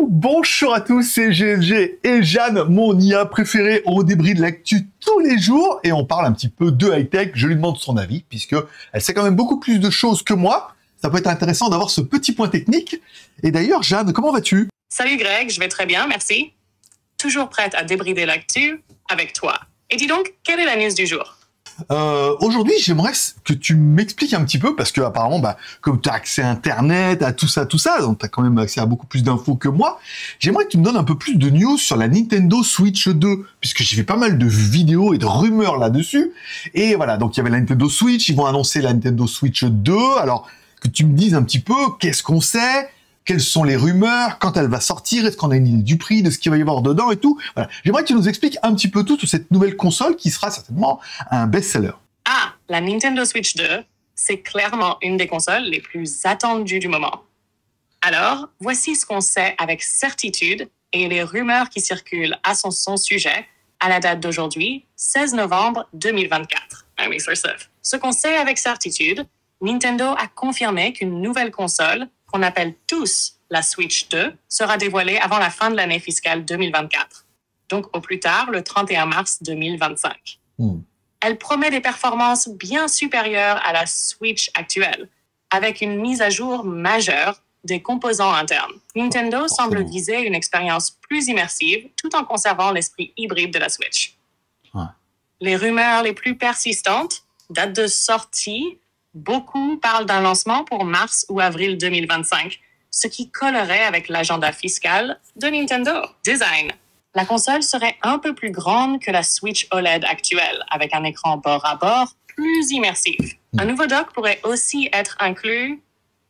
Bonjour à tous, c'est GLG et Jeanne, mon IA préférée. On débride l'actu tous les jours et on parle un petit peu de high-tech. Je lui demande son avis puisque elle sait quand même beaucoup plus de choses que moi. Ça peut être intéressant d'avoir ce petit point technique. Et d'ailleurs, Jeanne, comment vas-tu? Salut Greg, je vais très bien, merci. Toujours prête à débrider l'actu avec toi. Et dis donc, quelle est la news du jour? Aujourd'hui, j'aimerais que tu m'expliques un petit peu, parce que apparemment, comme tu as accès à Internet, à tout ça, donc tu as quand même accès à beaucoup plus d'infos que moi, j'aimerais que tu me donnes un peu plus de news sur la Nintendo Switch 2, puisque j'ai fait pas mal de vidéos et de rumeurs là-dessus. Et voilà, donc il y avait la Nintendo Switch, ils vont annoncer la Nintendo Switch 2, alors que tu me dises un petit peu qu'est-ce qu'on sait, quelles sont les rumeurs, quand elle va sortir, est-ce qu'on a une idée du prix, de ce qu'il va y avoir dedans et tout. Voilà. J'aimerais que tu nous expliques un petit peu tout sur cette nouvelle console qui sera certainement un best-seller. Ah, la Nintendo Switch 2, c'est clairement une des consoles les plus attendues du moment. Alors, voici ce qu'on sait avec certitude et les rumeurs qui circulent à son sujet à la date d'aujourd'hui, 16 novembre 2024. Ce qu'on sait avec certitude, Nintendo a confirmé qu'une nouvelle console qu'on appelle tous la Switch 2, sera dévoilée avant la fin de l'année fiscale 2024. Donc au plus tard, le 31 mars 2025. Elle promet des performances bien supérieures à la Switch actuelle, avec une mise à jour majeure des composants internes. Nintendo semble viser une expérience plus immersive tout en conservant l'esprit hybride de la Switch. Les rumeurs les plus persistantes, date de sortie, beaucoup parlent d'un lancement pour mars ou avril 2025, ce qui collerait avec l'agenda fiscal de Nintendo. Design. La console serait un peu plus grande que la Switch OLED actuelle, avec un écran bord à bord plus immersif. Un nouveau dock pourrait aussi être inclus,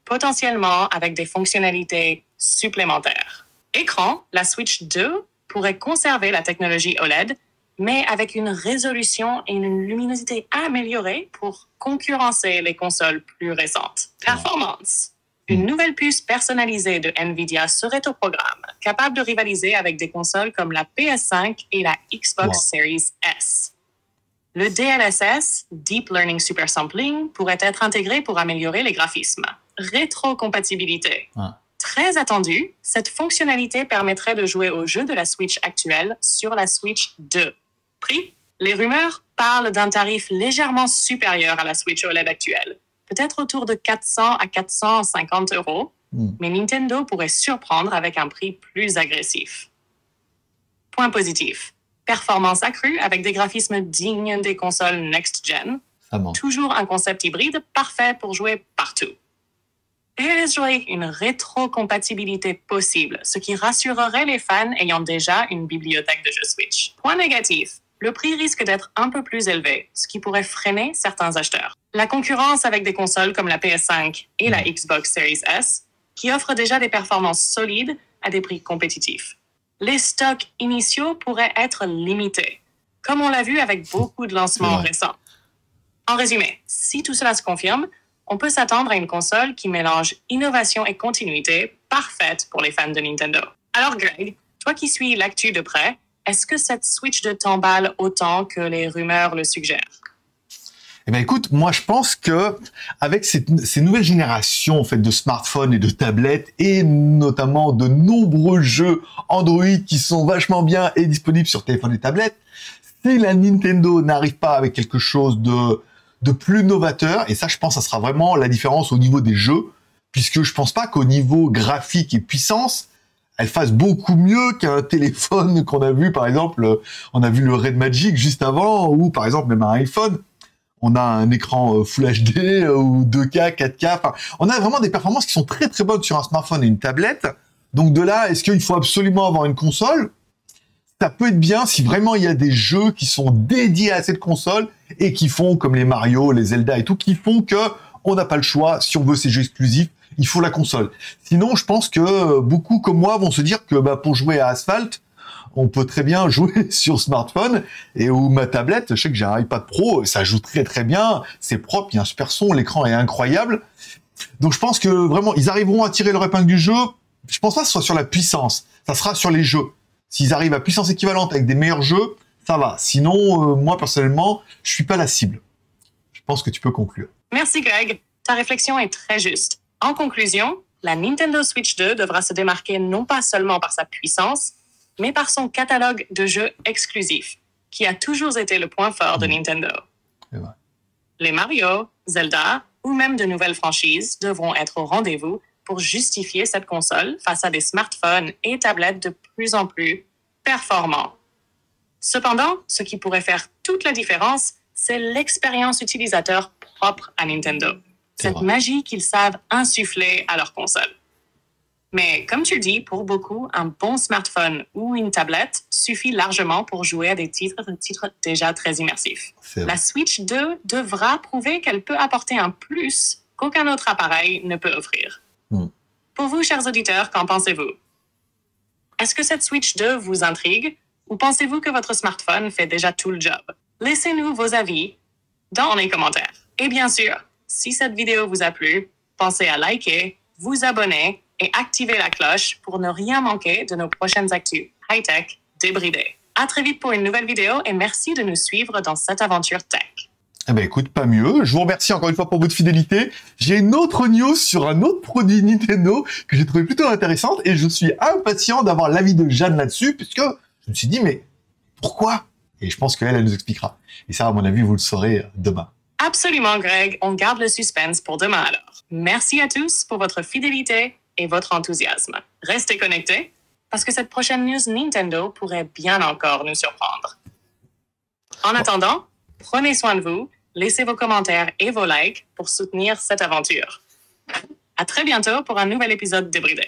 potentiellement avec des fonctionnalités supplémentaires. Écran, la Switch 2 pourrait conserver la technologie OLED, mais avec une résolution et une luminosité améliorée pour concurrencer les consoles plus récentes. Performance. Une nouvelle puce personnalisée de Nvidia serait au programme, capable de rivaliser avec des consoles comme la PS5 et la Xbox Series S. Le DLSS, Deep Learning Super Sampling, pourrait être intégré pour améliorer les graphismes. Rétrocompatibilité. Très attendu, cette fonctionnalité permettrait de jouer aux jeux de la Switch actuelle sur la Switch 2. Prix? Les rumeurs parlent d'un tarif légèrement supérieur à la Switch OLED actuelle, peut-être autour de 400 à 450 euros, mais Nintendo pourrait surprendre avec un prix plus agressif. Point positif. Performance accrue avec des graphismes dignes des consoles next-gen. Toujours un concept hybride parfait pour jouer partout. Et une rétrocompatibilité possible, ce qui rassurerait les fans ayant déjà une bibliothèque de jeux Switch. Point négatif. Le prix risque d'être un peu plus élevé, ce qui pourrait freiner certains acheteurs. La concurrence avec des consoles comme la PS5 et la Xbox Series S, qui offrent déjà des performances solides à des prix compétitifs. Les stocks initiaux pourraient être limités, comme on l'a vu avec beaucoup de lancements récents. En résumé, si tout cela se confirme, on peut s'attendre à une console qui mélange innovation et continuité, parfaite pour les fans de Nintendo. Alors Greg, toi qui suis l'actu de près, est-ce que cette Switch 2 t'emballe autant que les rumeurs le suggèrent? Eh bien, écoute, moi, je pense que avec ces nouvelles générations en fait, de smartphones et de tablettes, et notamment de nombreux jeux Android qui sont vachement bien et disponibles sur téléphone et tablettes, si la Nintendo n'arrive pas avec quelque chose de plus novateur, et ça, je pense, ça sera vraiment la différence au niveau des jeux, puisque je pense pas qu'au niveau graphique et puissance, elle fasse beaucoup mieux qu'un téléphone qu'on a vu, par exemple, on a vu le Red Magic juste avant, ou par exemple même un iPhone, on a un écran Full HD ou 2K, 4K, enfin, on a vraiment des performances qui sont très très bonnes sur un smartphone et une tablette. Donc de là, est-ce qu'il faut absolument avoir une console? Ça peut être bien si vraiment il y a des jeux qui sont dédiés à cette console et qui font comme les Mario, les Zelda et tout, qui font que on n'a pas le choix. Si on veut ces jeux exclusifs, il faut la console. Sinon, je pense que beaucoup comme moi vont se dire que pour jouer à Asphalt, on peut très bien jouer sur smartphone et ou ma tablette. Je sais que j'ai un iPad Pro, ça joue très très bien, c'est propre, il y a un super son, l'écran est incroyable. Donc je pense que vraiment ils arriveront à tirer leur épingle du jeu. Je pense pas que ce soit sur la puissance, ça sera sur les jeux. S'ils arrivent à puissance équivalente avec des meilleurs jeux, ça va. Sinon, moi personnellement, je suis pas la cible. Je pense que tu peux conclure. Merci Greg, ta réflexion est très juste. En conclusion, la Nintendo Switch 2 devra se démarquer non pas seulement par sa puissance, mais par son catalogue de jeux exclusifs, qui a toujours été le point fort de Nintendo. C'est vrai. Les Mario, Zelda ou même de nouvelles franchises devront être au rendez-vous pour justifier cette console face à des smartphones et tablettes de plus en plus performants. Cependant, ce qui pourrait faire toute la différence, c'est l'expérience utilisateur propre à Nintendo. Cette magie qu'ils savent insuffler à leur console. Mais comme tu le dis, pour beaucoup, un bon smartphone ou une tablette suffit largement pour jouer à des titres déjà très immersifs. La Switch 2 devra prouver qu'elle peut apporter un plus qu'aucun autre appareil ne peut offrir. Pour vous, chers auditeurs, qu'en pensez-vous? Est-ce que cette Switch 2 vous intrigue ou pensez-vous que votre smartphone fait déjà tout le job? Laissez-nous vos avis dans les commentaires. Et bien sûr, si cette vidéo vous a plu, pensez à liker, vous abonner et activer la cloche pour ne rien manquer de nos prochaines actus high-tech débridées. À très vite pour une nouvelle vidéo et merci de nous suivre dans cette aventure tech. Eh ben écoute, pas mieux. Je vous remercie encore une fois pour votre fidélité. J'ai une autre news sur un autre produit Nintendo que j'ai trouvé plutôt intéressante et je suis impatient d'avoir l'avis de Jeanne là-dessus puisque je me suis dit mais pourquoi? Et je pense qu'elle nous expliquera. Et ça, à mon avis, vous le saurez demain. Absolument, Greg. On garde le suspense pour demain alors. Merci à tous pour votre fidélité et votre enthousiasme. Restez connectés parce que cette prochaine news Nintendo pourrait bien encore nous surprendre. En attendant, prenez soin de vous, laissez vos commentaires et vos likes pour soutenir cette aventure. À très bientôt pour un nouvel épisode débridé.